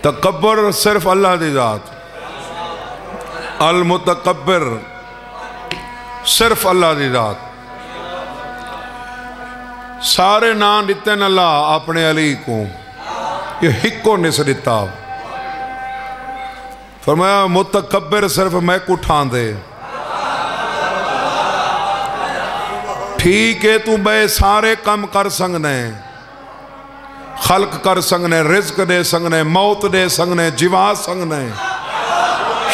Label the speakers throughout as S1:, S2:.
S1: तकब्बर सिर्फ अल्लाह दी जात, अल मुतकब्बिर सिर्फ अल्लाह दी जात। सारे नाम दिते न अल्लाह अपने अली को, ये हिको निस दिता। फरमाया मुतकब्बिर सिर्फ मैं को ठांदे। ठीक है तू बे सारे कम कर सकने, खल्क कर सकने, रिज्क दे सकने, मौत दे सकने, जिवा सकने,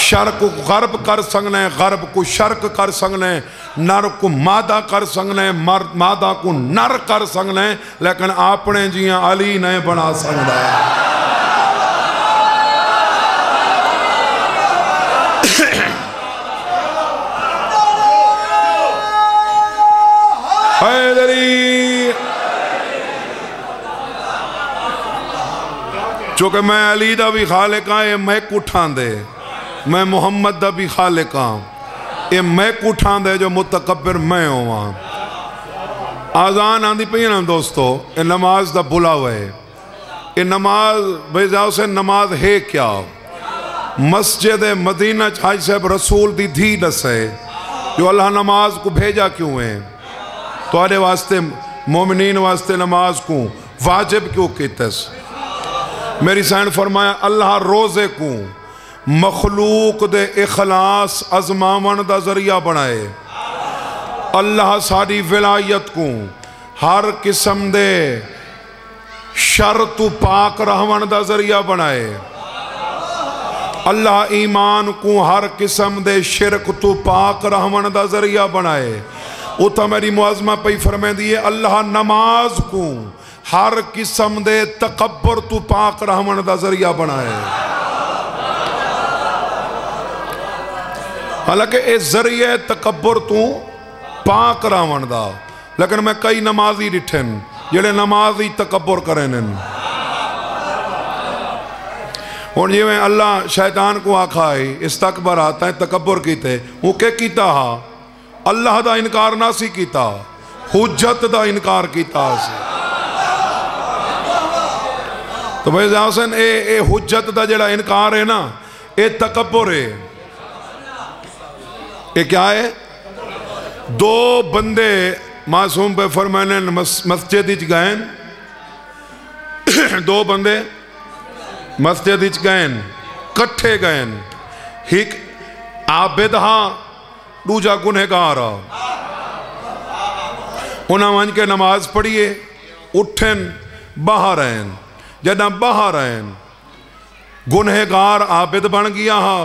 S1: शर्क को गर्ब कर सकने, गर्ब को शर्क कर सकने, नर को मादा कर सकने, मादा को नर कर सकने, लेकिन अपने जिया अली नहीं बना सकता। चूंकि मैं अली दा भी खालिक हाँ, ये मैं कुठांदे, मैं मुहम्मद दा भी खालिक हाँ, ये मैं कुठांदे जो मुतकब्बिर मैं होवां। आज़ान आंदी पई ना दोस्तों, ये नमाज दा बुलावा है। ये नमाज भाई जाओ से नमाज है क्या? मस्जिद मदीना हाजी साहब रसूल दी धी दसे जो अल्लाह नमाज को भेजा क्यों है, तुहाडे वास्ते मोमिनीन वास्ते नमाज को वाजिब क्यों कीतस? मेरी सैन फरमाया अल्लाह रोज़े को मखलूक दे इखलास अजमावन दा जरिया बनाए। अल्लाह साड़ी विलायत को हर किस्म दे शर तू पाक रहवन दा जरिया बनाए। अल्लाह ईमान को हर किस्म दे शिरक तू पाक रहवन दा जरिया बनाए। उता मेरी मुआज़मा पई फरमांदी है अल्लाह नमाज को हर किस्म दे तकब्बर तू पाक रहमन दा जरिया बनाए। हालांकि इस जरिए तकब्बर तू पाक रहमन दा, लेकिन मैं कई नमाजी डिठन जेड़े नमाज ही तकब्बर करें। हुण जिवें अल्लाह शैतान को आखा है इस्तकबर आता है तकब्बर कीते, वो क्या कीता हा? अल्लाह दा इनकार ना सी कीता, हुज्जत दा इनकार कीता सी। तो भाई हसन ए हुज्जत दा जेड़ा इनकार है ना, ये तकब्बुर है। ये क्या है? दो बंदे मासूम पे फरमाने मस्जिद गए, दो बंदे मस्जिद गए, कट्ठे गए, एक आबिद हाँ, दूजा गुनहगार आ। उन्हें वंज के नमाज पढ़िए, उठन बाहर आए। जदा बाहर आए गुनहगार आबिद बन गया हा।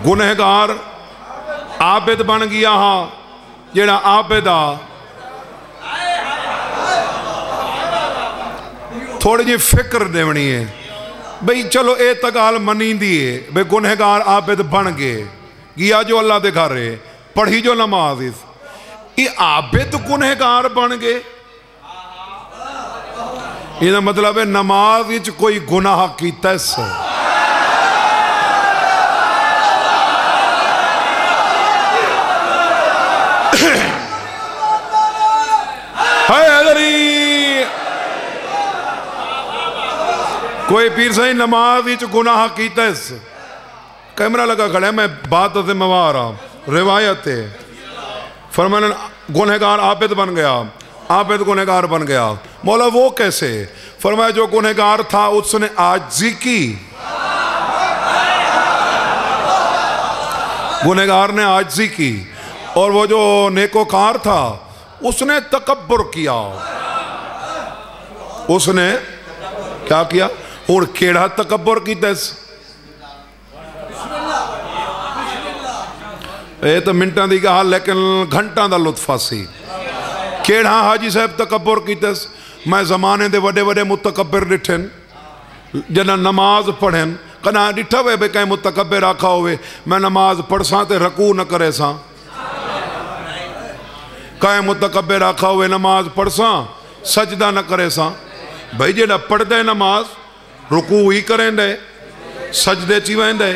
S1: गुनहगार आबिद बन गया हा। जेड़ा आबिद आ थोड़ी जी फिक्र देवनी है बई चलो ये तो गाल मनी दी है बे गुनहगार आबिद बन गए, गया जो अल्लाह दे घर है, पढ़ी जो नमाज, ये आबिद गुनहगार बन गए। इसका मतलब है नमाज विच कोई गुनाह कीता कोई पीर सही नमाज विच गुनाह कीता। कैमरा लगा खड़ा, मैं बात से मवार हाँ, रिवायत है। फरमाने गुनहगार आबिद बन गया, आबिद गुनहगार बन गया। मौला वो कैसे? फरमाया जो गुनहगार था उसने आजिज़ी की, गुनहगार ने आजिज़ी की, और वो जो नेकोकार था उसने तकब्बुर किया। उसने क्या किया? और केड़ा तकब्बुर कीता? ये तो मिनटा की गल, लेकिन घंटा का लुत्फा सी। केड़ा हाजी साहब तकब्बुर कीता? मैं जमाने के वड्डे वड्डे मुतकब्बिर डिठन, जना नमाज पढ़न, कदा डिठा वे कहीं मुतकब्बिर आखा होवे मैं नमाज पढ़सा तो रकू न करे सा, कहीं मुतकब्बिर आखा होवे नमाज पढ़सा सजदा न करे सा। भाई जेड़ा पढ़दा है नमाज रुकू ही करें दे, सजदे ची वेंदे,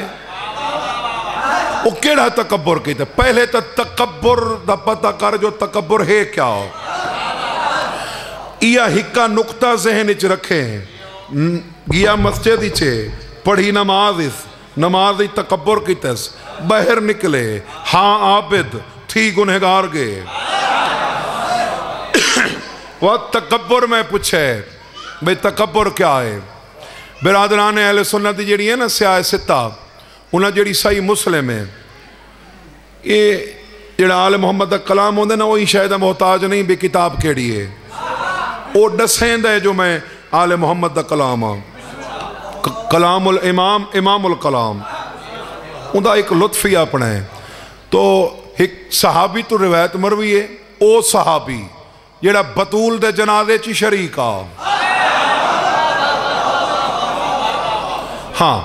S1: वो केड़ा तकब्बुर कीता? पहले तो तकब्बुर दा पता कर, जो तकब्बुर है क्या हो। या हिक्का नुकता जहन च रखे गया मस्जिद चे पढ़ी नमाज नमाज तकबर कितस बाहर निकले हाँ आबिद थी गुनहगार गए वह तकबर में पूछे भाई तकबर क्या है। बिरादरान अहले सुन्नत जी है ना स्याह सिता उन्हें जी सही मुस्लिम है ये जड़ा आल मुहम्मद का कलाम होंगे ना वही शायद मोहताज नहीं भी किताब केड़ी है वो दसेंदा है जो मैं आल मुहम्मद का कलाम हाँ कलामुल इमाम इमामुल कलाम उनका एक लुत्फ ही अपना है। तो एक सहाबी तो रिवायत मरवी है ओ सहाबी जेड़ा बतूल दे जनाजे च शरीक आ हाँ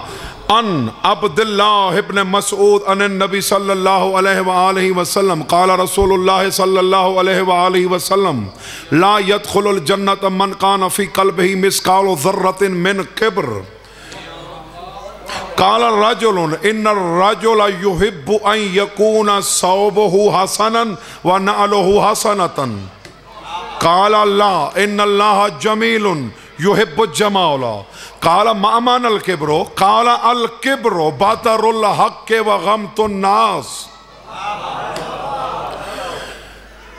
S1: अन अब्दुल्लाह इब्न मसऊद अन नबी सल्लल्लाहु अलैहि वसल्लम क़ाल रसूलुल्लाह सल्लल्लाहु अलैहि वसल्लम ला यदखुलुल जन्नत मन कान फी क़ल्बिही मिस्कालु ज़र्रतिन मिन किब्र क़ाल रजुलुन इन्नर रजुला युहिब्बु अन यकूना सौबुहु हसनन व नअलुहु हसनतन क़ाल ला इन्नल्लाह जमीलुन युहिब्बु जमाला क़ाल मामान अल किब्रो क़ाल अल किब्रो बातरुल हक़्क़ि व गमतुन नास।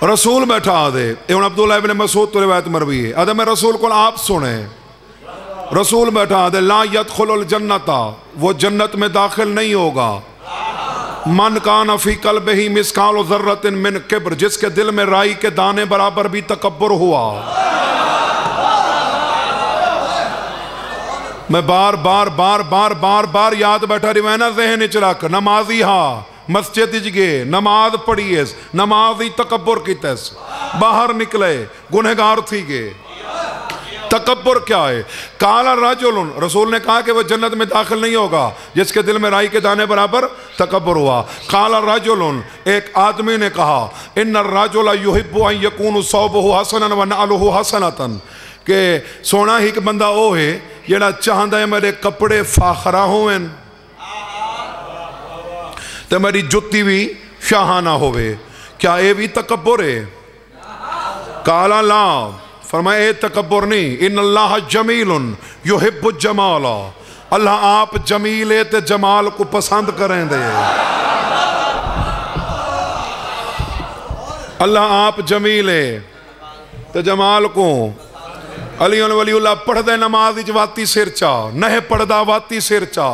S1: रसूल बैठा दे इब्न अब्दुल्लाह इब्न मसूद तो रिवायत मरवी है अदम रसूल को आप सुने रसूल बैठा दे ला यदखुलुल जन्नता वो जन्नत में दाखिल नहीं होगा मन कान फी क़ल्बिही मिस्कालु ज़र्रतिन मिन किब्र जिसके दिल में राई के दाने बराबर भी तकब्बुर हुआ। मैं बार बार बार बार बार बार याद बैठा रही ना जहन च रख नमाजी हाँ मस्जिद गए नमाज पढ़ी नमाज ही तकब्बुर कितस बाहर निकले गुनहगार थी गए तकब्बुर क्या है। काला राजुलन रसूल ने कहा कि वह जन्नत में दाखिल नहीं होगा जिसके दिल में राई के दाने बराबर तकब्बुर हुआ। काला राजुलन एक आदमी ने कहा इन्नर राजुला युहिब्बु अन यकूनु सौबुहु हसनन व नअलुहु हसनतन के सोना ही एक बंदा वो है जेड़ा चाहता है मेरे कपड़े फाखरा होवन ते मेरी जुत्ती भी शाहाना होवे क्या ये भी तकब्बुर है। काला ला फरमाया ए तकब्बुर नहीं इन्नल्लाह जमीलुन युहिब्बु जमाला अल्लाह आप जमील है ते जमाल को पसंद करें दे अल्लाह आप जमील है ते जमाल को अली वलीउल्लाह पढ़दे नमाज विच वाती सिर चा नहीं पढ़दा वाती सिर चा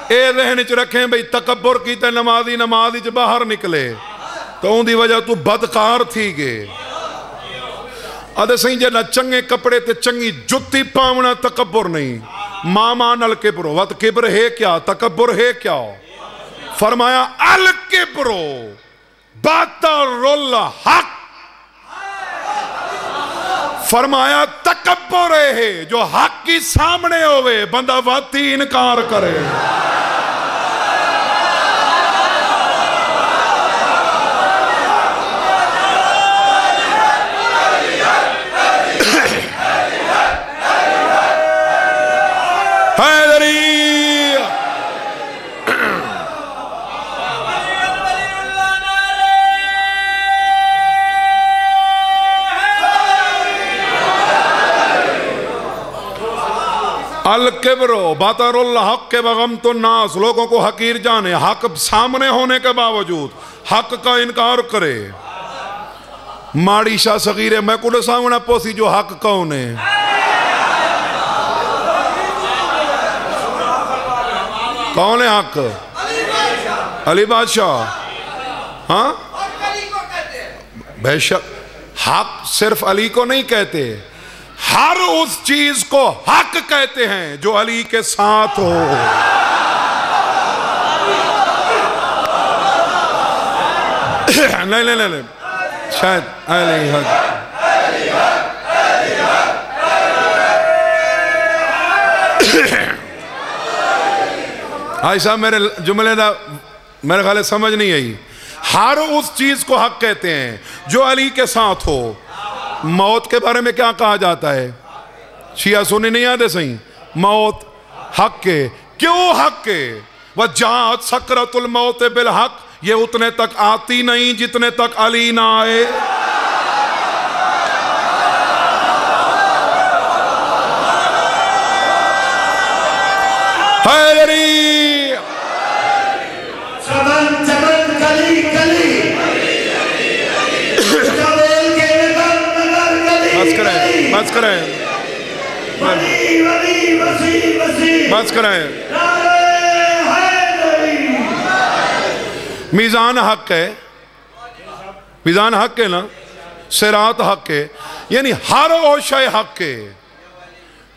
S1: ए रहन च रखें भाई तकब्बुर की ते नमाजी नमाज विच बाहर निकले तो उनकी वजह तू बदकार थी गए अदे सही जे ना चंगे कपड़े ते चंगी जुत्ती पावना तकब्बुर नहीं मामा नल किब्रो वत किब्र है क्या तकब्बुर है क्या। फरमाया अल किब्रो बातरुल हक फरमाया तकब्बुर है जो हक की सामने होवे बंदा वाती इनकार करे। अल किब्रो बातरुल हक़्क़ि व गमतुन नास लोगों को हकीर जाने हक सामने होने के बावजूद हक का इनकार करे। माड़ी शाह सगीरे मैं कुछ सामने पोसी जो हक कौन है। कौन है हक अली बादशाह हाँ बेशक हक सिर्फ अली को नहीं कहते हर उस चीज को हक कहते हैं जो अली के साथ हो। नहीं नहीं नहीं शायद अली हक भाई साहब मेरे जुमले का मेरे ख्याल समझ नहीं आई। हर उस चीज को हक कहते हैं जो अली के साथ हो। मौत के बारे में क्या कहा जाता है शिया सुनी नहीं आते सही मौत हक के क्यों हक के वह जात सकरतुल मौत बिल हक ये उतने तक आती नहीं जितने तक अली ना आए। बस करें, बस करें। मीज़ान हक है, मीज़ान हक है ना, सिरात हक है, यानी हर वो शय हक है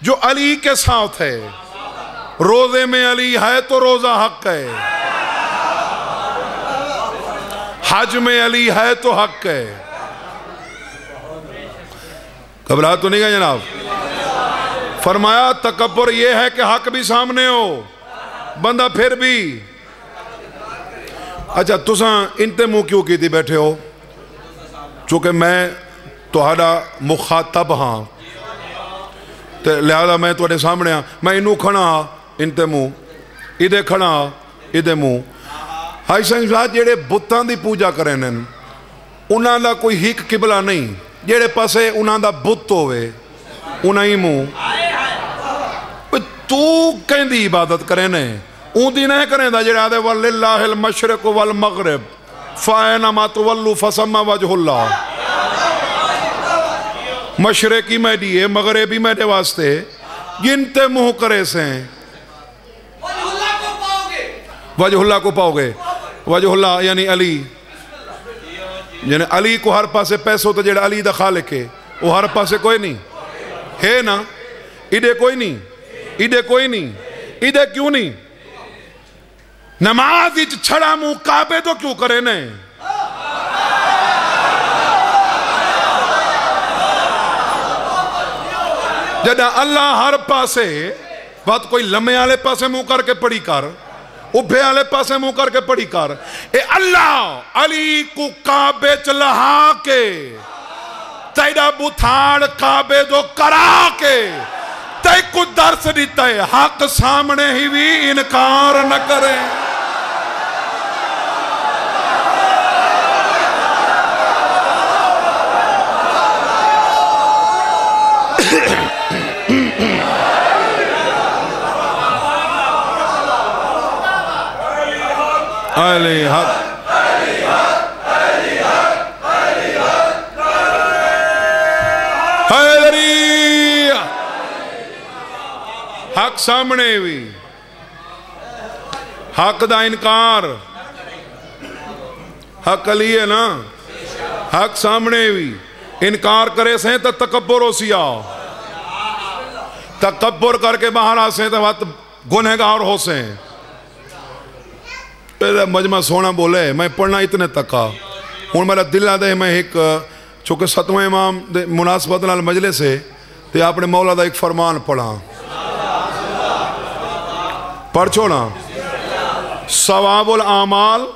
S1: जो अली के साथ है। रोजे में अली है तो रोजा हक है, हज में अली है तो हक है। घबरा तो नहीं गए जनाब? फरमाया तकब्बुर ये है कि हक भी सामने हो, बंदा फिर भी। अच्छा तुसा इनते मुंह क्यों की थी बैठे हो? चूंकि मैं तुहाड़ा मुखातब हाँ, तो लिहाजा मैं तुहाडे सामने हाँ। मैं इनू खड़ा इनते मुंह, इदे खड़ा इदे मुंह। हाई संसार जेड़े बुतां दी पूजा करें उन्हां दा कोई हिक किबला नहीं, जेड़े पासे उन्हां दा बुत होवे उन्हां ही मुंह। तू कहंदी इबादत करे ने ऊंदी नहीं करेंदा जेड़ा आदे वलिल्लाहिल मशरिक वल मगरिब फअैनमा तुवल्लू फसम्मा वजहुल्लाह। मशरिकी मेरी है, मगरिबी मेरे वास्ते, गिनते मुंह करे से वजहुल्लाह को पाओगे। वजहुल्लाह यानी अली, यानी अली को हर पासे पैसों तो जेड़ा अली दा खालिक है वो हर पासे कोई नहीं है ना। इधे कोई नहीं, इधे कोई नहीं, इधे क्यों नहीं? नमाज इच छड़ा मुंह काबे तो क्यों करे ने? जदा अल्लाह हर पासे, बात कोई लम्हे वाले पासे मुंह करके पड़ी कर, उभे वाले पासे मुंह करके पड़ी कर। ए अल्लाह अली को काबे च लहा के तेरा बुथाड़ काबे दो करा के ते को दर्श दिता है, हक सामने ही भी इनकार न करे। अली हक हक सामने भी, हक दा इनकार, हक अली है ना, हक सामने भी इनकार करे से तो तकब्बुर हो सिया, तकब्बुर करके बाहर आ से तो बात गुनहगार हो से। मजमा सोना बोले मैं पढ़ना इतने तक आ हूँ मेरा दिल आता है। मैं एक चूंकि 7वें इमाम दे मुनासबत नाल मजले से ते अपने मौला दा एक फरमान पढ़ा, पढ़ छोड़ा। सवाबुल आमाल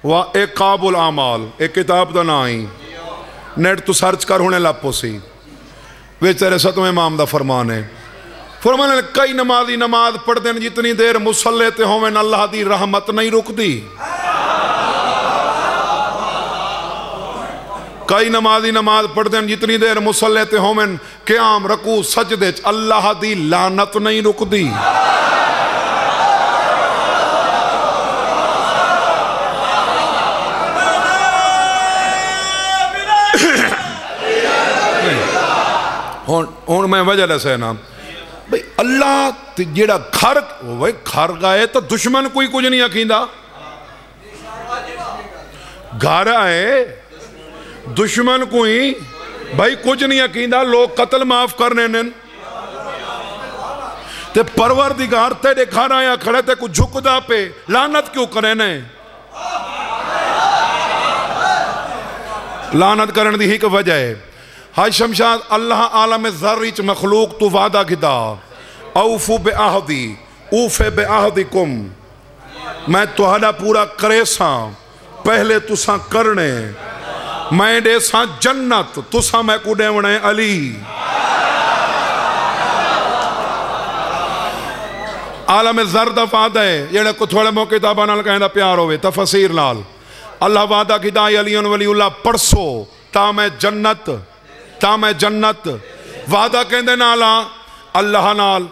S1: व इकाबुल आमाल, एक किताब का ना ही नेट तू सर्च कर होने लापो सी, वे तेरे 7वें इमाम दा फरमान है। फरमान कई नमाजी नमाज पढ़ते हैं जितनी देर मुसल्ले ते होवे अल्लाह दी रहमत नहीं रुकती। कई नमाजी नमाज पढ़ते हैं जितनी देर मुसल्ले ते होवे क़याम रकू सजदे अल्लाह दी लानत नहीं रुकती। हुण मैं वजह दसे ना भाई अल्लाह जेड़ा घर भाई घर गाए तो दुश्मन कोई कुछ नहीं आखींदा। घर आए दुश्मन कोई भाई कुछ नहीं आखींदा, लोग कत्ल माफ करने ने ते परवरदिगार तेरे घर आया खड़े ते कुछ झुकदा पे लानत क्यों करे ने? लानत करने की एक वजह है। हाय शमशाद अल्लाह आलम ज़र्र मखलूक तू वादा किता औफू बे आहदी ऊफे बे आहदिकुम, मैं तुहाड़ा पूरा करे सा पहले तुसा करने, मैं दे सा जन्नत तुसा मैं को देवणे अली। आलम ज़र दा वादा है जेड़ा को थोड़े मो किताबां नाल कहंदा प्यार होवे तफसीर नाल अल्लाह वादा कीता अलीउन वलीउल्लाह परसो ता मैं जन्नत वादा कहंदे नाल अल्लाह नाल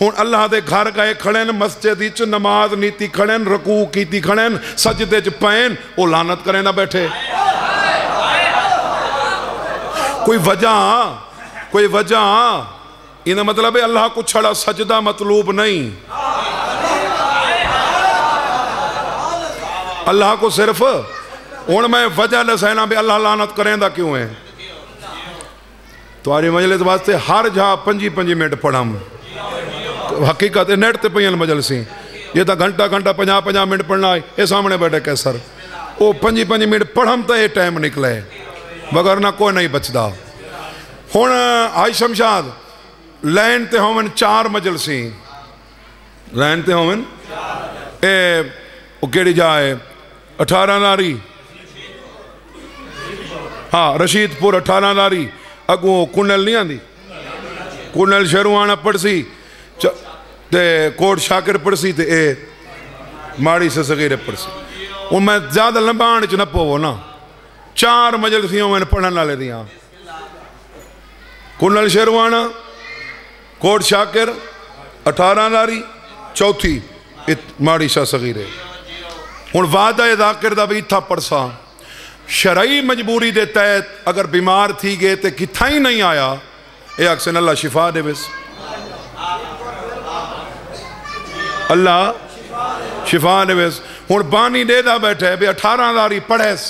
S1: हुण अल्लाह दे घर गए खड़े मस्जिद विच नमाज नीति खड़े रकू कीती खड़े सजदे च पैन वो लानत करें ना बैठे कोई वजह इना मतलब है अल्लाह को छड़ा सजदा मतलूब नहीं अल्लाह को सिर्फ हुण मैं वजह दसना भी अल्लाह लानत करेंदा क्यों है तुम्हारी मजलिस वास्ते हर जा 5 मिनट पढ़म हकीकत नेट ते पईन मजलिसी ये तो घंटा 50 मिनट पढ़ना है ये सामने बैठे कैसर वो 5 मिनट पढ़म तो ये टाइम निकले बगैर ना कोई नहीं बचता हुण आई शमशाद लैन ते होवन 4 मजलिसी लैन ते होवन ए वो केड़ी जाए 18 नारी हाँ रशीदपुर 18 नारी अगू कुंडल नहीं आती कुंडल शरुआना पड़सी ते कोट शाकिर पड़सी ते ए माड़ी से सगीरे पड़सी वो मैं ज्यादा लंबाण च न पवो ना 4 मजलिसियां मैंने पढ़ने वाले दियाँ कुंडल शेरवाना कोट शाकिर 18 नारी चौथी माड़ी शाह सगीरे हुण वादा जाकिर दा भी इत्था पड़सा शरई मजबूरी दे तहत अगर बीमार थी गए तो किथा ही नहीं आया ये अक्सर अल्लाह शिफा देवेस अल्लाह शिफा देवेस हुण बानी देदा बैठे भी 18 दारी पढ़ेस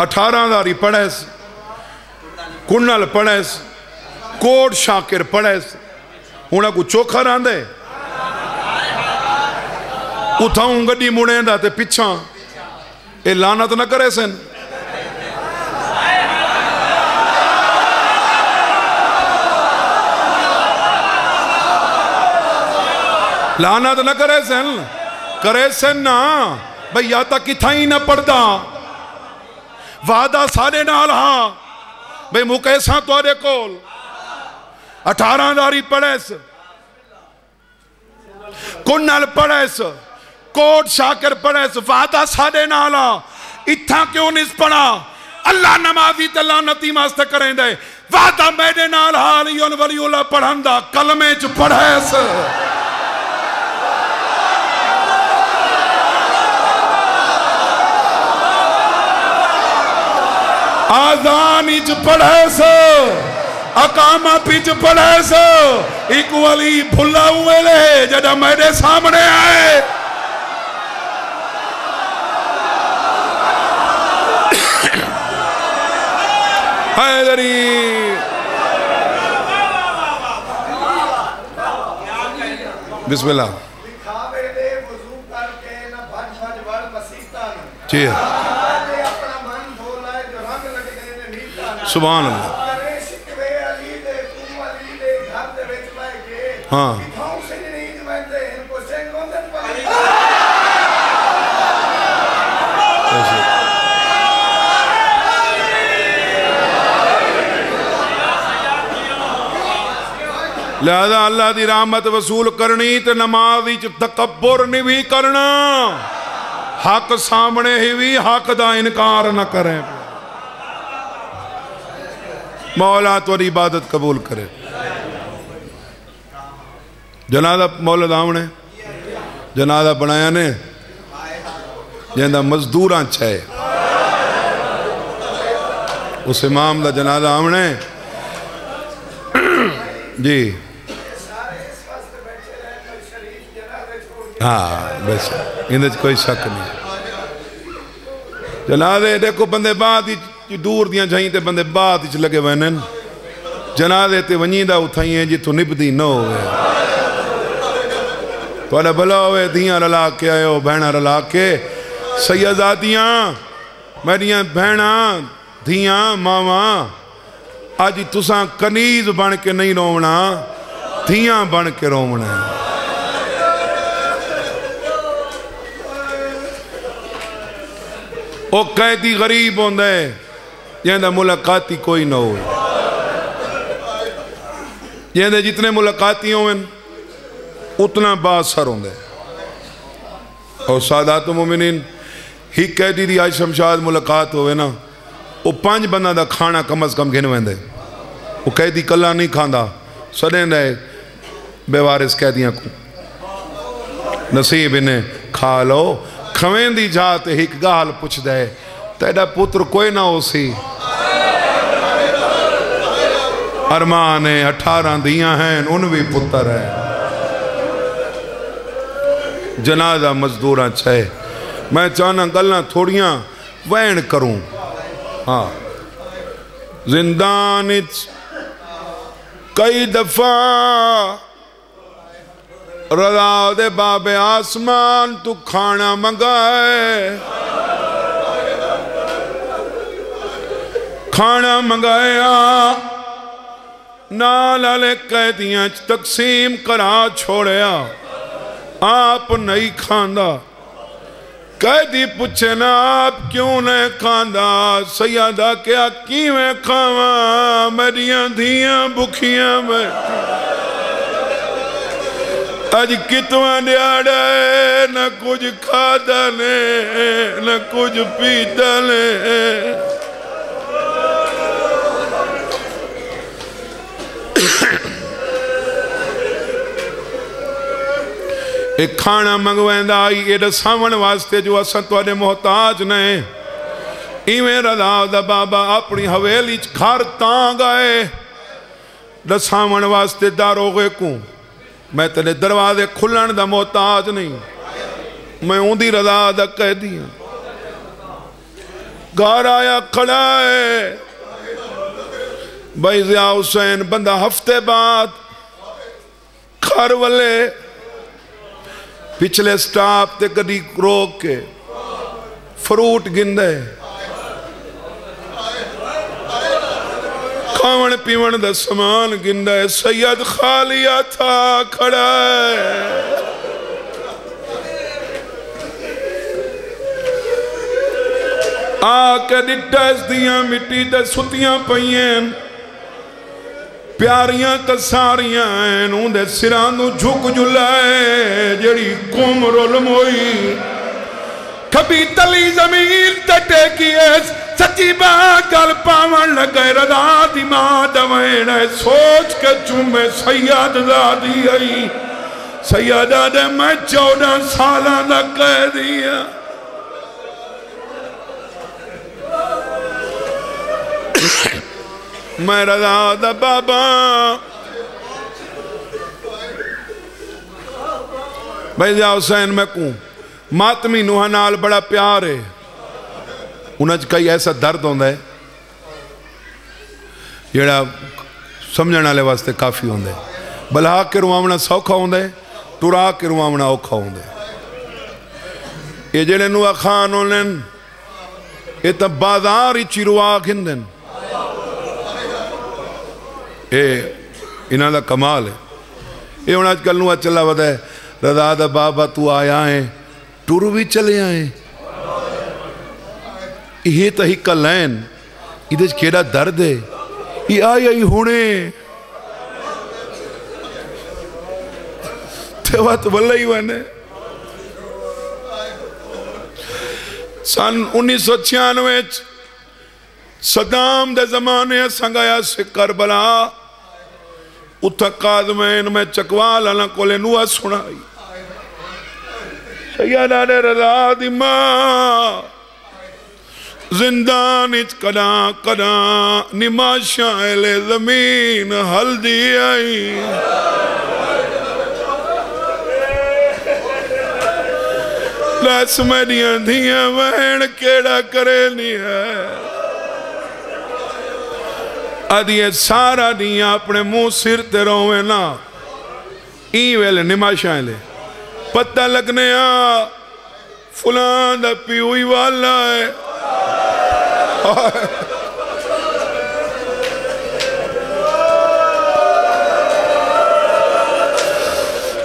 S1: 18 दारी पढ़ेस कुंडल पढ़ेस कोट शाकिर पढ़ेस हुण को चोखा रांदे उठाऊं गड्डी मुड़ेंदा ते पिछा ये लानत न करे सन लानत न करे सन ना भाई या तो किथा ही न पढ़दा वादा सारे नाल हाँ भाई मुकेसा तुहाडे कोल 18 दारी पढ़ेस कुन्नल पढ़ेस कोट शाकिर पढ़ेस वादा साडे नाल इत्था क्यों नहीं पढ़ा अल्लाह नमाजी ते लानती वास्ते करेंदे वादा मेरे नाल हाल योन वलीउल्लाह पढ़ंदा कलमे च पढ़ेस आजान च पढ़ेस अकामा पिच पढ़ेस एक वली भुला हुए ले जदा मेरे सामने आए हैदरी बिस्मिल्लाह जी सुभान अल्लाह हाँ लिहाजा अल्लाह की रहमत वसूल करनी तो नमाज तकब्बुर नहीं भी करना हक सामने ही भी हक का इनकार न करें मौला तुहारी इबादत कबूल करे जनाजा मौला आमने जनाजा बनाया ने जिंदा मजदूर छे उस इमाम का जनाजा आमने जी हाँ बस इन कोई शक नहीं जनाजे देखो बंदे बाद दूर दियां जाई ते बंदे बाद लगे वहन जनाजे ते वनीदा उथाई है जिथों निभदी न होवे तुहाडा भला होवे धियां रला के आयो भैणा रला के सैयदादियां मेरियां भैणा धियां मावा अज तुसा कनीज बन के नहीं रोवना धियां बन के रोवना वो कैदी गरीब होंदा है जिंदा मुलाकाती कोई ना हो जिंदे जितने मुलाकाती होवन उतना बासर होंगे। और सादात मोमिनीन ही कैदी दी आज शमशाद मुलाकात होवे ना, वो 5 बंदा दा खाना कम अज कम गिन वेंदे। वो कैदी कला नहीं खांदा, सदें दे बेवारिस कैदियां को नसीब इन्हें खा लो। खवेंदी जात एक गाल पुछ दे, तेरा पुत्र कोई ना हो सी। अरमान है 18 दियां हैं, उन भी पुत्र है। जनाजा मजदूर 6। मैं चाहना गल्लां थोड़ियां वहन करूं। हाँ, जिंदान कई दफा रजा दे बाबे आसमान तू खाना मंगाए, खाना मंगाया नाल वाले कैदियां तकसीम करा छोड़िया, आप नहीं खांदा। कैदी पूछे ना आप क्यों नहीं खांदा? सैयदा क्या किवें खावा, मेरिया धियां भुखियां में अज कितवा दिहाड़ा न कुछ खादा ने न कुछ पीता ने। एक खाना मंगवांदा आई ये दसावन वास्ते जो असां तुहाडे मोहताज ने। इवें रज़ा दा बाबा अपनी हवेली घर तां गए दसावन वास्ते दारोगे को, मैं तेरे दरवाजे खुलन दा मोहताज नहीं, मैं उंदी रज़ा दा कैदी हां। घर आया खड़ा है भाई ज़िया हुसैन, बंदा हफ्ते बाद घर वाले पिछले स्टाफ ते गड्डी रोक के फ्रूट गिंदे, खावन पीवन दा समान गिंदा है। सैयद खालिया था खड़ा है, आके डिट्टा दियां मिट्टी ते सुतियां पईयां प्यारियां तसारियां उन्दे सिरां नूं झुक जुलाए जड़ी कुम रुल मोई। कभी तली जमीन ते टेकी सच्ची बात गल पावन लगे रज़ा दी मां दवेण सोच के चूमे सैयद ज़ादी आई। सैयदा दे मैं 14 सालां दा कैदी हां। मैं रज़ा दा बाबा भाई ज़िया हुसैन मैं को मातमी नूहां नाल बड़ा प्यार है। उन्हें कई ऐसा दर्द होंदा है जेड़ा समझण वाले वास्ते काफ़ी होंदा है। बला के रुआवना सौखा होंदा है, टुरा के रुआवना औखा होंदा है। ये जेड़े नूआ खान होने ये तो बाजार ही रुआ खिंदन, इन्हों का कमाल है। ये हूँ अजकल नूआ चला वदा है रज़ा दा बाबा तू आया है टुर भी चले आए। ये तो हिक लैन इधर केड़ा दर्द है। ये आई आई हुणे तो वल्ला ही वने सन 1996 सदाम दे जमाने संगाया से करबला उथा काज़मैन में चकवाल अला कोले नुआ सुनाई। सैयदा ने रज़ा दी मां जिंदान कदा कदा निमाशा एले जमीन हल्दी आई। लस मेरिया धियां वहन केड़ा करे नहीं है। अदिए सारा दिया अपने मुंह सिर ते रोवे ना ई वेले निमाशा ले पता लगने फुलां दा पीऊ वाला है।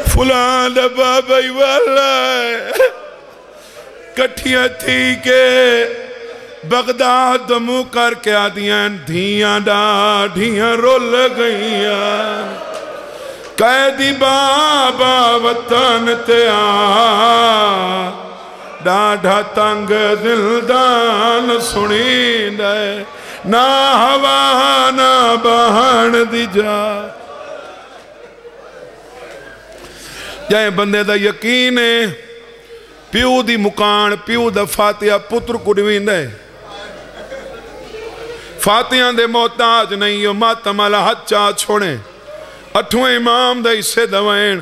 S1: फुलां दा बाबा ही वाला है। कठिया थी के बगदाद मुँह करके आदियां धियां ढियां रोल गईयां। कैदी बाबा वतन ते डाढ़ा तंग दिलदान सुनी दे ना हवा ना बहन दी जा जै बंदे दा यकीन है प्यू दी मुकान प्यू दा फातिहा पुत्र को ॾींदा फातिहा दे मोहताज नहीं यो मातम वाला हथ चा छोड़े अठवें इमाम दे हिस्से दवैन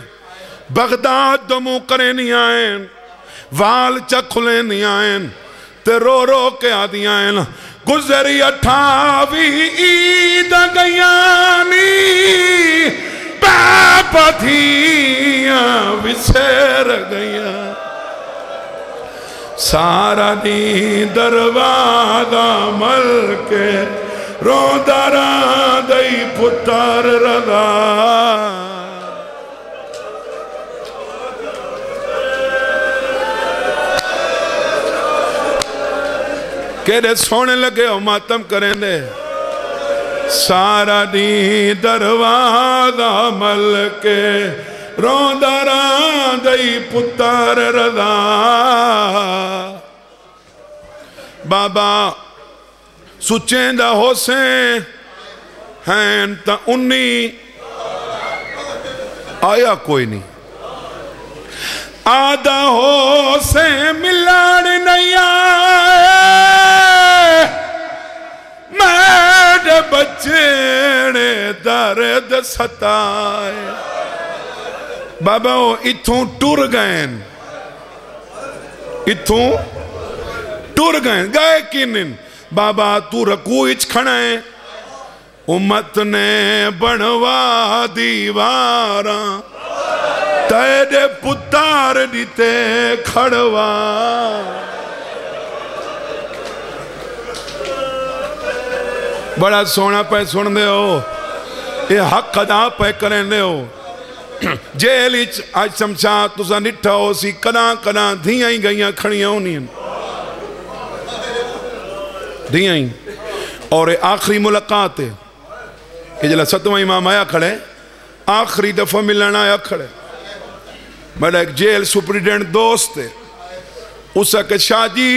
S1: बगदाद दो मुँह करे नहीं आएन वाल चा खुले नहीं आएन ते रो रो के आदियां आएन गुजरी 28 ईद गयानी पापथियां विसर गया सारा दी दरवाजा मल के रोंदा दई पुत्र रदा केड़े सोने लगे हो मातम करें दे सारा दी दरवाजा मल के रोंदा दई पुत्र रदा बाबा सुचेंदा होसे हैं ता उन्नी आया कोई नहीं आदा होसे मिलान नहीं आए मेरे बच्चे ने दर्द सताए बाबा वो इथों टुर गए इथों टुर गए किन बाबा तू रकू इच खड़ा है उम्मत ने बनवा दीवारा तेरे पुत्र दीते खड़वा बड़ा सोना पे सुन दे हो ये हक अदा पे करें दे हो जेल आज समझा तुसा निठा हो सी कदा कदा धियां ही गईयां खड़ियां होनी धियां ही और आखिरी मुलाकात है ये जला 7वां इमाम आया खड़े आखिरी दफा मिलन आया खड़े मेरा एक जेल सुपरिटेंडेंट दोस्त है उसके शादी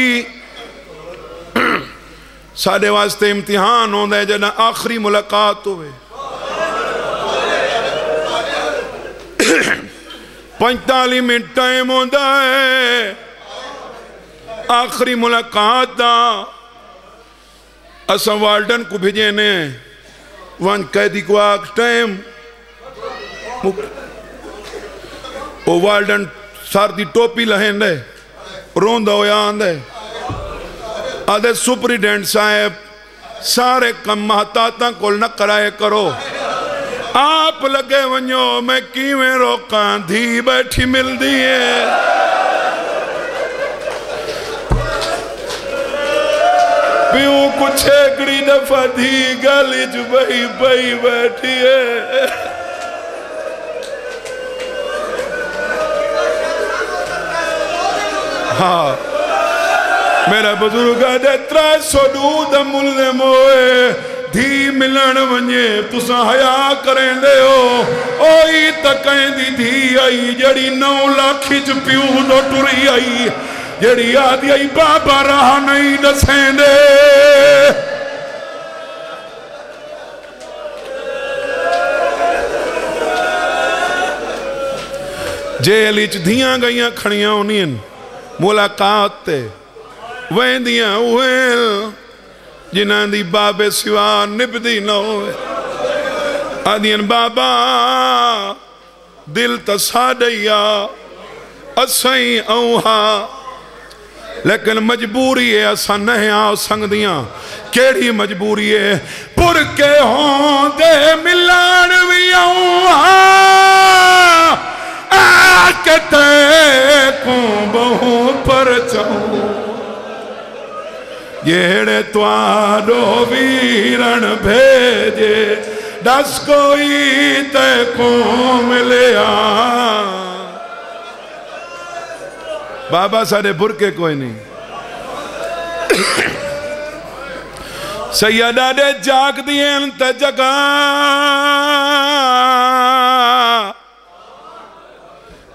S1: साढ़े वास्ते इम्तिहान होता है जना आखिरी मुलाकात होवे 45 मिनट टाइम होता है आखिरी मुलाकात का असा वार्डन को भेजे ने वन कैदी को आख टाइम वो वार्डन सर दी टोपी लहेंदे रोंदा होया आंदे आदे सुपरिटेंडेंट साहब सारे कम महताता को न कराए करो आप लगे वनो मैं किवें रोका धी बैठी मिलदी है प्यू कुछ एकड़ी दफा धी गली च बही बही बैठी है हाँ मेरा बुजुर्ग दे 300 दूध मुल्ले मोए धी मिलन वने तुसा हया करें दे हो ओई तकैंदी धी आई जड़ी 9 लाख च प्यू दो टुरी आई जड़ी आदि आई बाबा राह नहीं दसेंदे जेल च धियां गईयां खड़ियां होनियन मुलाकात ते वेंदियां उहेल जिन्हां दी बाबे सिवा निभदी न होवे आदियन बाबा दिल त साडैया असई औहा लेकिन मजबूरी है असा नहीं आ संगदियां केड़ी मजबूरी है पुर के होंदे मिलन भी औहा आकते को बहु पर चाहूं जेड़े त्वाडो वीरण भेजे दस कोई ते को मिलया बाबा सारे बुरके कोई नहीं सैयदा दे जाग दियन ते जगा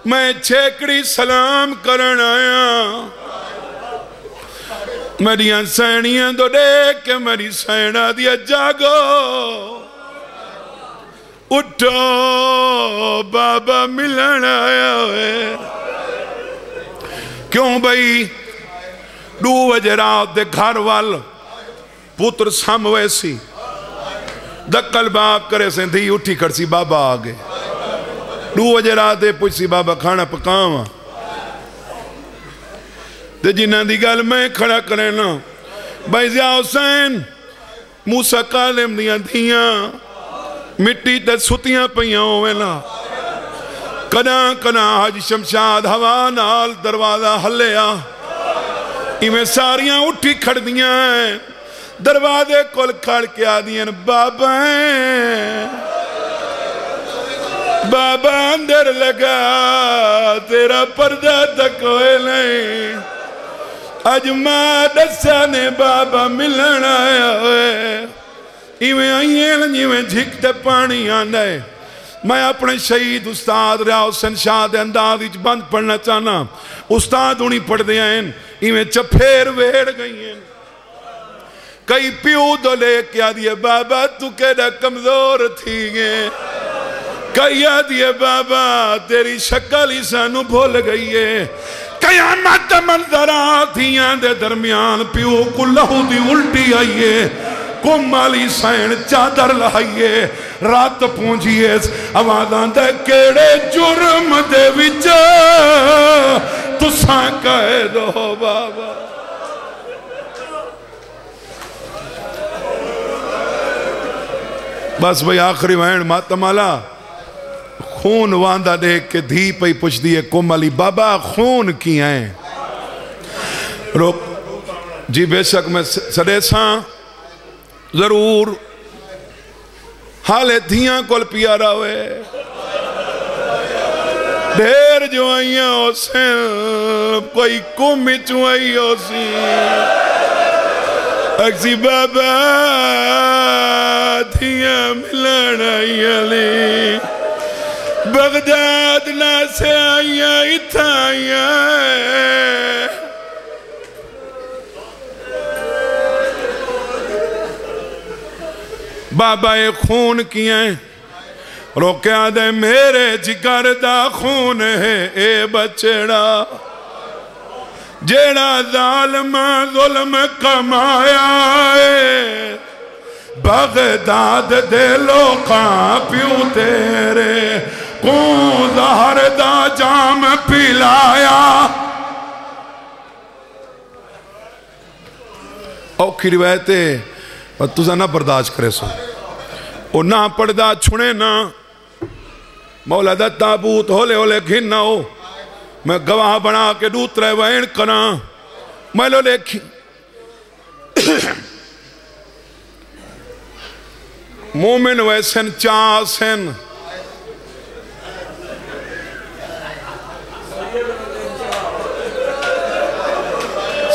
S1: मैं छेकड़ी सलाम करन आया मेरिया सैनियां तो देख के मेरी सैना दिया जागो उठो बाबा मिलन आया है। क्यों भाई 2 बजे रात दे घर वाल पुत्र सामवे सी दक्कल बाप करे से धी उठी खड़सी बाबा आ गए 2 बजे रात दे पुछसी बाबा खाना पकावा ते जिन्हां दी गल मैं खड़ा करे ना भाई ज़िया हुसैन मूसा कालिम दियां धियां मिट्टी ते सुतियां पईयां होवेला कदा कदा हज शमशाद हवा नाल दरवाजा हलिया इवें सारियां उठी खड़दियां दरवाजे कोल खड़ के आदियां बाबा बाबा अंदर लगा तेरा पर्दा तक होए नहीं अज मां दसा ने बाबा मिलन आया है इवें आई जिवें झिक ते पानी आंदा है। मैं अपने शहीद उस्ताद रियाज हुसैन शाह दे अंदाज विच बंद पढ़ना चाहना उस्ताद हुणी पढ़दे हैं इवें चफेर वेड़ गई हैं कई प्यू तो लेके आ दिए बाबा तू केड़ा कमजोर थी गए कई आ दिए बाबा तेरी शक्ल ही सानू भूल गई है कयामत मंजरा थियां दे दरमियान प्यू को लहू दी उल्टी आई है कुम वाली सैन चादर लहाइए रात पहुंचिए आवाज़ दे केड़े जुर्म दे विच तुसां कह दो बाबा बस भाई आखिरी वैन मातमाला खून वांदा देख के धी पई पुछदी है कोमली बाबा खून की है रोक जी बेशक मैं सदे सा जरूर हाले धियां कोल पियारा हुए ढेर जो आइया कोई कुम चू आई होसी अक्सी बाबा धियां मिलन आई बगदाद ना से आइया इत्था आइया बाबा ये खून किए रोकया दे मेरे जिगर दा खून है ए बचड़ा जेड़ा जालिम जुल्म कमाया है बगदाद दे लोकां प्यू तेरे को जहर दा जाम पिलाया औखी रिवायत है तुझा ना बर्दाश्त करे सो ओ ना पड़दा छुने ना मौला दा ताबूत होले होले घिन ना हो मैं गवाह बना के दूसरे वैन करा मैं लो लेखी मोमिन वैसन चासन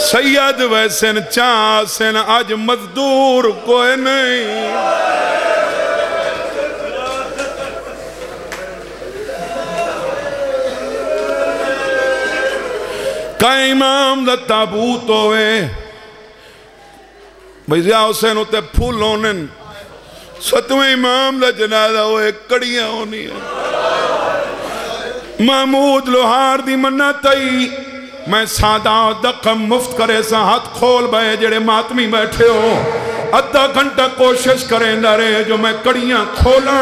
S1: सैयद वैसन चासन आज मजदूर कोई नहीं कई इमाम दा ताबूत होवे भाई ज़िया हुसैन उत्ते फुल होने 7वें इमाम दा जनाजा होए कड़ियां होनी महमूद लोहार दी मन्नत आई मैं सादा दखम मुफ्त करे सा हाथ खोल बे जेड़े मातमी बैठे हो अद्धा घंटा कोशिश करेंदा रहे जो मैं कड़ियां खोला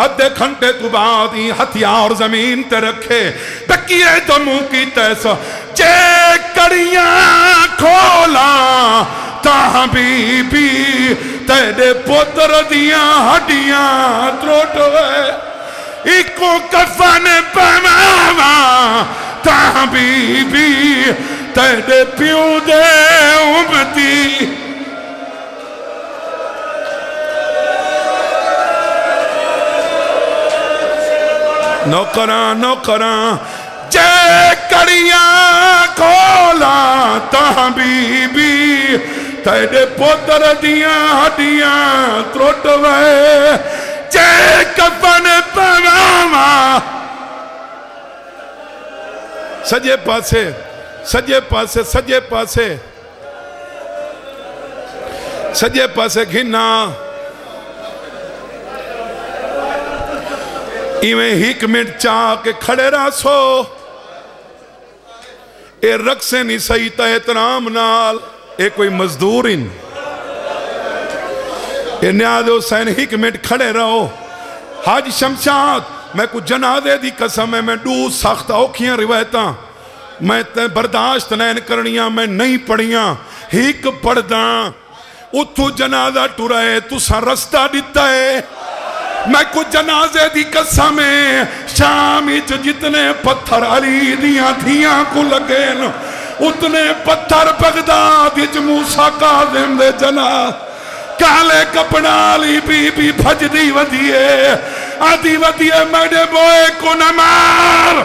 S1: अद्धे घंटे तो बाद ही हथियार जमीन ते रखे तकिए तो मुंह की तैसा जे कड़ियां खोला ता बीबी तेरे पुत्र दियां हड्डियां त्रोटवे इको कफन पवावा ता बीबी तेरे प्यू दे उमती नौकरा नौकरा जे कड़ियां खोला ता बीबी तेरे पुत्र दियां हड्डियां त्रोटवे जे कफन पवावा सजे पासे सजे पासे सजे पासे सजे पासे घिना इवें 1 मिनट चाह के खड़े रहो ए रक्से नहीं सही तो एहतराम नाल ए कोई मजदूर इन न्याज हुसैन 1 मिनट खड़े रहो। हाज शमशाद मैं कुछ जनाजे दी कसम है मैं डू सख्त औखियां रिवायत मैं बर्दाश्त नैन करनिया मैं नहीं पढ़िया 1 पढ़दा उथू जनाजा टुराए तुसा रस्ता दिता है मैं कुछ जनाजे दी कसम है शाम जितने पत्थर अली दिया थियां को लगे न उतने पत्थर बगदाद मूसा काज़िम दे जना काले कपड़ा ली बीबी भजदी वधिए आदि वधिए मेरे बोए को न मार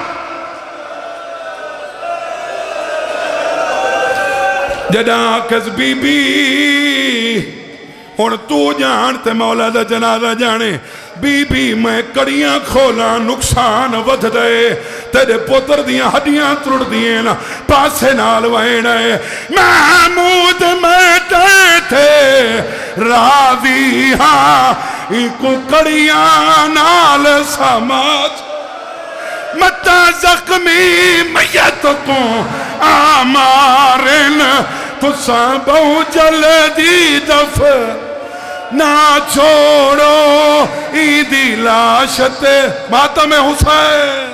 S1: जदा कस बीबी हुण तू जान ते मौला दा जनाजा जाने बीबी मैं कड़ियां खोला नुकसान वध दे तेरे पुत्र दियां हड्डियां त्रुड़ दिए न पासे नाल वहण महमूद मैं थे राजी हाँ इको कड़ियां नाल समाज मता जख्मी मैयत को आमारन तुसा बहु जल्दी दफ ना छोड़ो ईदी लाश ते मातम हुसैन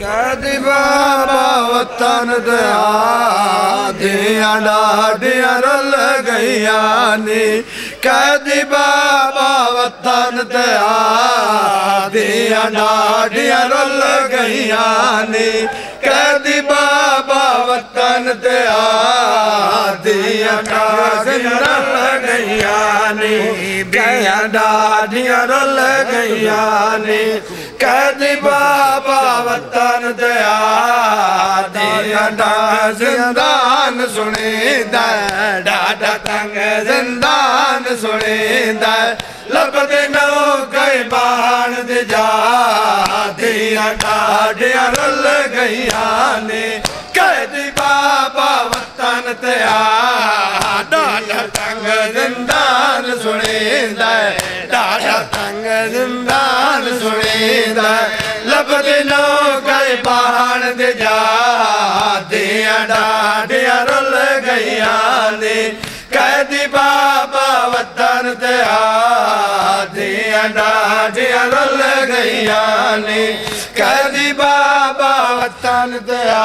S2: कैदी बाबा वतन दया दिया डाडिया रल गईया नी कैदी बाबा वतन दया दिया डाडिया रल गईया नी कैदी बाबा वतन दया दिया डाडिया रल गईया नी दिया डाडिया रल गईया नी कैदी बाबा वतन दया दिया जिंदान सुनीदा डाडा तंग जिंदान सुनीदा लपदे नो गई बाण दे जा दिया डाडिया रल गईया ने कैदी बाबा वतन दया डाडा तंग जिंदान सुनीदा डाडा तंग जिंदान सुनीदा लपदे नो गई बाण दे जा दिया डाडिया रल गईया ने कैदी बाबा वतन दया दिया डाडिया रल गईया ने कैदी बाबा वतन दया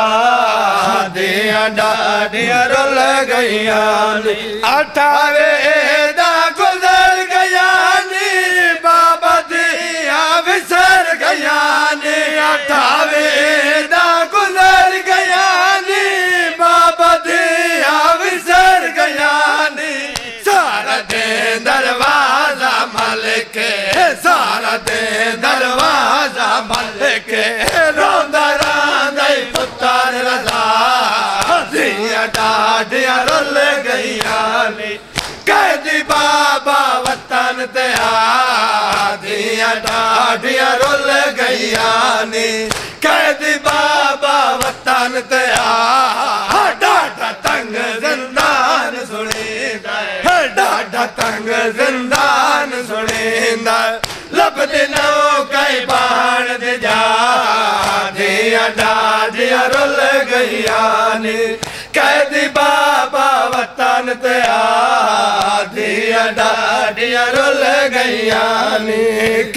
S2: दिया डाडिया रल गईया ने 18 दा गुजर गया नी बाबा दिया विसर गया नी 18 दा गुजर गया नी बाबा दिया विसर गया नी सारा दे दरवाजा मलिक सारा दे दरवाजा मलिक रोंदा रांदा पुत्र रजा दिया डाडिया रल गईया नी कैदी बाबा वतन दया दिया डाडिया रल गईया नी कैदी बाबा वतन दया डाडा तंग जिंदान सुनीदा डाडा तंग जिंदान सुनीदा लपदे नो कई बाण दे जा दिया डाडिया रल गईया नी कैदी बाबा वतन दया दिया डाडिया रल गईया नी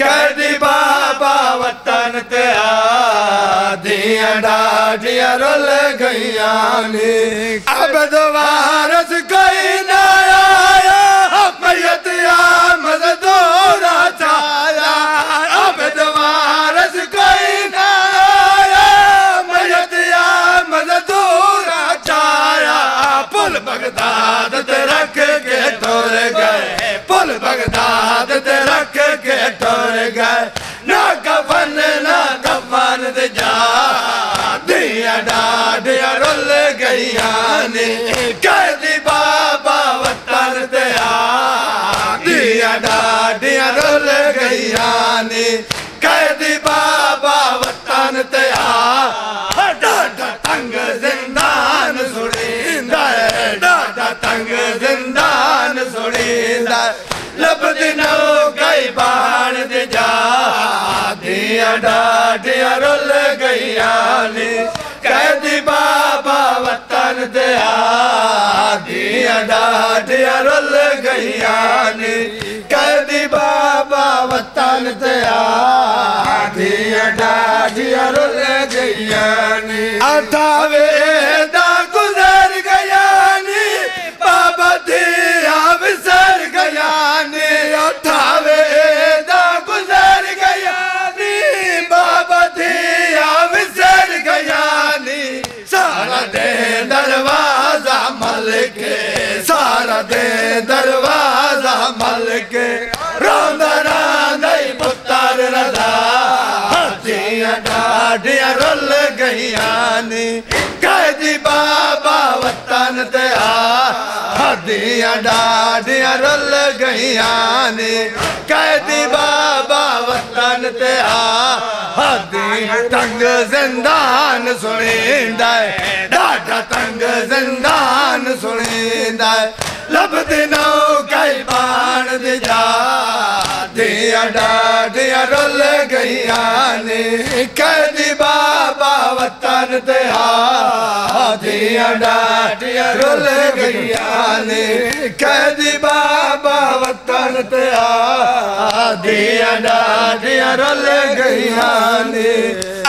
S2: कैदी बाबा वतन दया दिया डाडिया रल गईया नी अब दोबारस कोई ना आया मैयत मजदूरा छाया अब दोबारस कोई ना आया मैयत मजदूरा छाया नी कैदी बाबा वतन ते दिया डाडियां रुल गईया नी कैदी बाबा वतन ते डाडा तंग जिंदान सुनींदा डाडा तंग जिंदान सुनींदा लभदी नो गई बाण दे जा दिया डाडियां रुल गईया नी कैदी बाबा वतन ते दिया डाडियां रुल गईया नी कैदी बाबा वतन ते दिया डाडियां रुल गईया नी अठावे दा गुजर गया नी बाबा दिया विसर गया नी अठावे दा गुजर गया नी बाबा दिया विसर गया नी सारा दे दरवाजा मल के सारा दे दरवाजा मल के रोंदा रांदा पुत्र रदा दिया डाडियां रुल गईया नी कैदी बाबा वतन ते दिया डाडियां रुल गईया नी कैदी बाबा वतन ते दिया तंग जिंदान सुनींदा डाडा तंग जिंदान सुनींदा लभदी नो कई बाण दे जा दिया डाडियां रुल गईया नी कैदी बाबा वतन ते दिया डाडियां रुल गईया नी कैदी बाबा वतन ते दिया डाडियां रुल गईया नी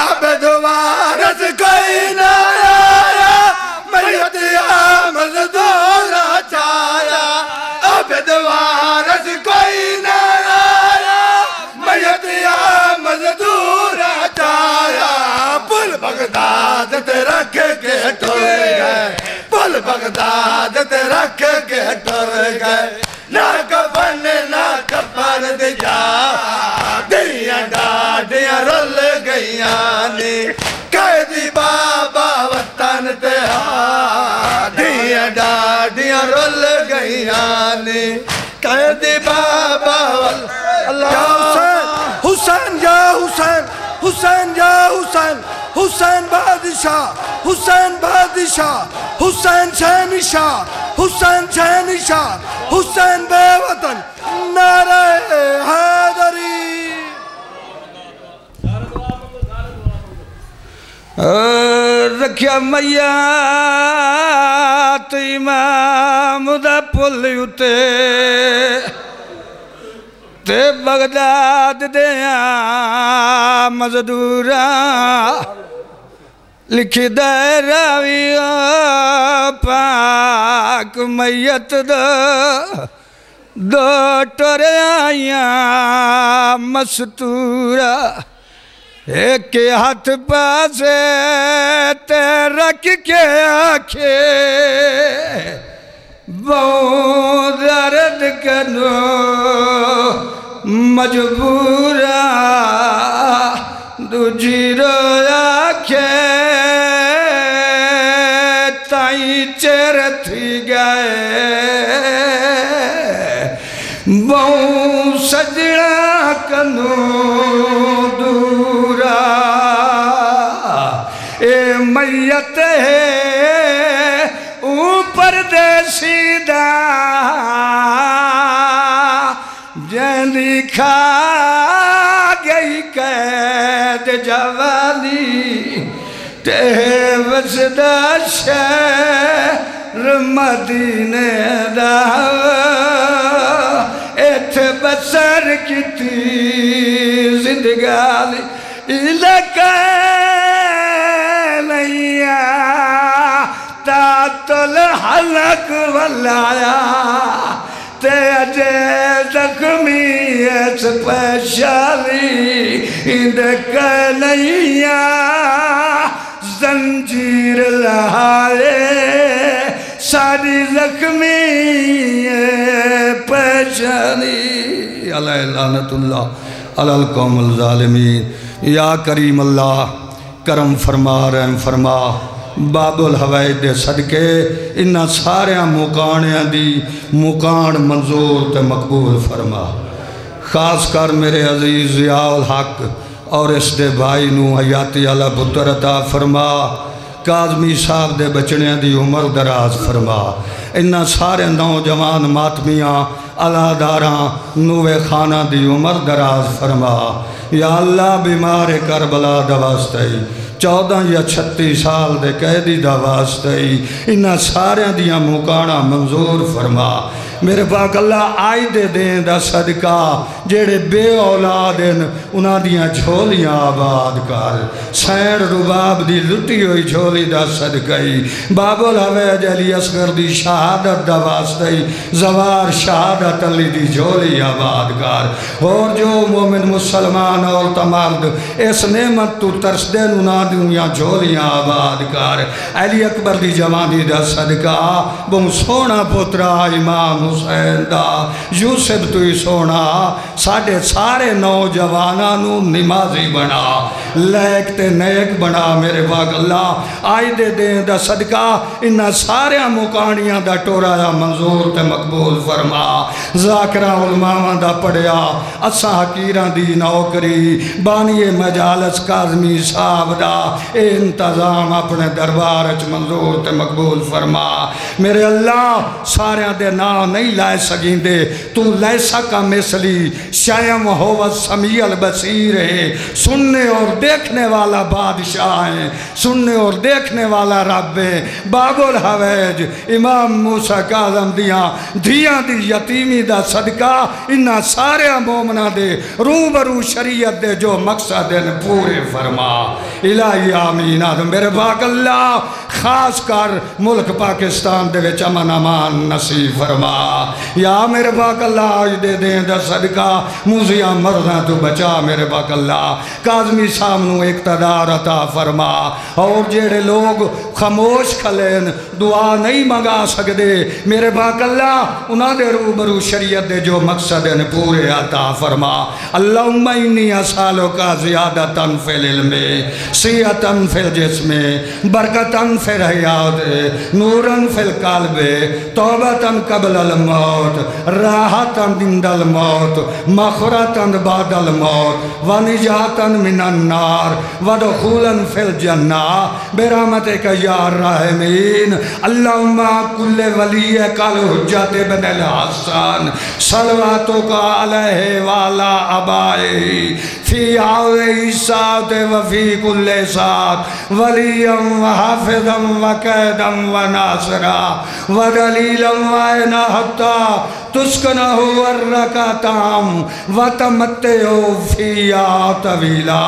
S2: अब दोबारा कोई ना आया मैयत मजदूर चाया अब दोबारा कोई ना आया मैयत मजदूर चाया पुल बगदाद ते रख के टुर गए पुल बगदाद ते रख के टुर गए ना कफन ना कफन दे जा दिया डाडियां रुल गईया नी कैदी बाबा वतन ते दिया डाडियां रुल गईया नी कैदी बाबा अल्लाह हुसैन या हुसैन हुसैन या हुसैन हुसैन बादशाह हुसैन बादशाह हुसैन शहनशाह हुसैन शहनशाह हुसैन बेवतन नारे हैदरी रखिया मैया तो इमाम दा पुल उते ते बगदाद दिया मजदूरा लिखी दे रावी पाक मैयत दो टोरिया मस्तूरा एक हाथ पासे ते रख के आखे बहुत दर्द करो मजबूरा दूजी रो आखे ताई चेर थी गए बहु सजड़ा कनो दूरा ए मैयत है ऊपर देसीदा जंदी खा गई कैद जवानी ते वसदा शहर मदीने दा इत्थे बसर कीती जिंदगानी इलाका नैया तातुल हलक वलाया ते अजे जख्मी स्पेशली इंदक नैया जंजीर लहाए सारी जख्मी पेशानी अलैहि लानतुल्लाह अलल कौमिल ज़ालिमीन। या करीम अल्लाह करम फरमा रहम फरमा बाबुल हवाई दे सदके इन्हां सारे मुकाणियां दी मुकान मंजूर ते मकबूल फरमा। खास कर मेरे अजीज ज़ियाउल हक और इस दे भाई नू हयाती आला पुत्र अता फरमा। काज़मी साहब दे बचनियां दी उम्र दराज फरमा। इन्हां सारे नौजवान मातमियां अलादारा नूवे खाना दी उम्र दराज फरमा। या अल्लाह बीमार करबला दा वास्ते 14 या 36 साल दे कैदी दा वास्ते इन्हां सारे दियां मुकाना मंजूर फरमा। मेरे पाक अल्लाह आई दे दें दा सदका जेड़े बे औलाद न उन्हां दियां झोलियां आबाद कर। सैन रुबाब दी लुटी हुई झोली दा सदका ही बाबुल हवैज अली असगर दी शहादत दा वास्ते जवार शहादत अली दी झोली आबाद कर। और जो मोमिन मुसलमान और तमर्द इस नेमत तू तरसदे उन्हां दियां झोलियां आबाद कर। अली अकबर दी जवानी दा सदका बहु सोहना पुत्रा इमाम हुसैन दा यूसुफ तू ही सोना साढ़े सारे नौजवानों नू निमाजी बना लैक ते नेक बना। मेरे पाक अल्लाह आई दे दें दा सदका इन्हां सारे मुकाणियां दा टोराया मंजूर ते मकबूल फरमा। ज़ाकिरा उलमावां दा पढ़िया असा हकीरां दी नौकरी बानिए मजालस काज़मी साहब दा इंतजाम अपने दरबार च मंजूर ते मकबूल फरमा। मेरे अल्लाह सारियां दे नाम नहीं लै सकींदे तू लै सका मिसली शायम होवत समीअल बसीर है। सुनने और देखने वाला बादशाह है, सुनने और देखने वाला रब है। बाबुल हवैज इमाम मूसा काज़म दियां धियां दी यतीमी दा सदका इन्हां सारे मोमना दे रूबरू शरीयत दे जो मकसद हैं पूरे फरमा। इलाही आमीन। मेरे पाक अल्लाह खास कर मुल्क पाकिस्तान दे विच अमन अमान नसीब फरमा। या मेरे पाक अल्लाह आज दे दें दा सदका मुजिया मरना तू बचा। मेरे पाक अल्लाह काज़मी साहब नू इक़्तिदार अता फरमा। और जेड़े लोग खामोश खलेन दुआ नहीं मंगा सकते मेरे पाक अल्लाह उन्हां दे रूबरू शरीयत दे जो मकसद हैं पूरे अता फरमा। अल्लाहुम्मा इन्नी असअलुका ज़ियादतन फिल इल्मी सियतन फिल जिस्मी बरकतन फिल हयात नूरन फिल क़ल्बि तौबतन क़ब्ल अल मौत राहतन इंदल मौत मग़फ़िरतन बादल मौत व निजातन मिनन नार व दुख़ूलन फिल जन्नह बिरहमतिक या राहिमीन। अल्लाहुम्मा कुल्ले वलिय कल हुज्जत इब्न अल हसन सलवातुका अलैहि व अला आबाइही फी आवे सात व फी कुल्ले सात वलियम व हाफिज़म व कैदम व नासरा व दलीलम व इना हत्ता तुस्कनहु वर्रकताम व तमत्तउ फिया तवीला।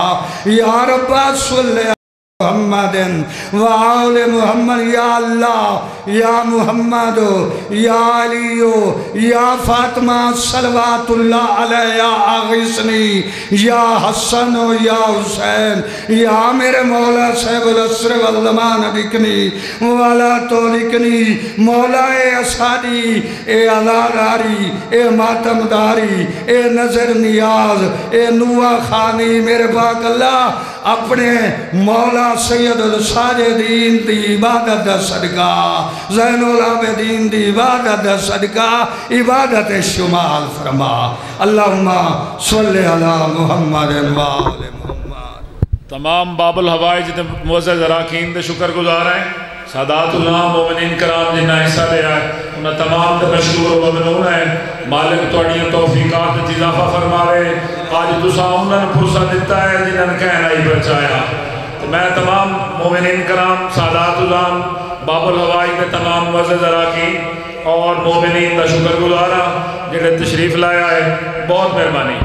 S2: या रब्बा सल्लि मुहम्मदिन व आले मुहम्मद। या अल्लाह या मुहम्मद या अली या फातिमा सलवातुल्लाह अलैया आगिसनी या हसन या हुसैन या मेरे मौला साहिबुल असर वल ज़मान बिकनी वाला तोलिकनी मौला ए असादी ए अलादारी ए मातमदारी ए नजर नियाज ए नुआ खानी। मेरे पाक अल्लाह अपने मौला सैयदुल साजिदीन दी इबादत दा सदका ज़ैनुल आबिदीन दी इबादत दा सदका इबादत शुमाल फरमा। अल्लाहुम्मा सल्लि अला मुहम्मद व आले मुहम्मद।
S3: तमाम बाबुल हवाइज दे मुअज़्ज़ज़ अराकीन दे शुक्रगुज़ार हैं। सादातुल्लाह मोमिनीन कराम जिन्ना हिस्सा लिया उन्हें तमाम दे मशकूर व ममनून है। मालिक तुहाड़ियां तौफीकात च इज़ाफा फरमावे। अज तुसां उन्होंने फुर्सत दिता है जिन्होंने कहना ही बचाया। तो मैं तमाम मोमिनीन कराम सादातुल्लाह बाबुल हवाइज दे तमाम मुअज़्ज़ज़ अराकीन और मोमिनीन दा शुक्रगुज़ार हां जिहड़े तशरीफ लाया है। बहुत मेहरबानी।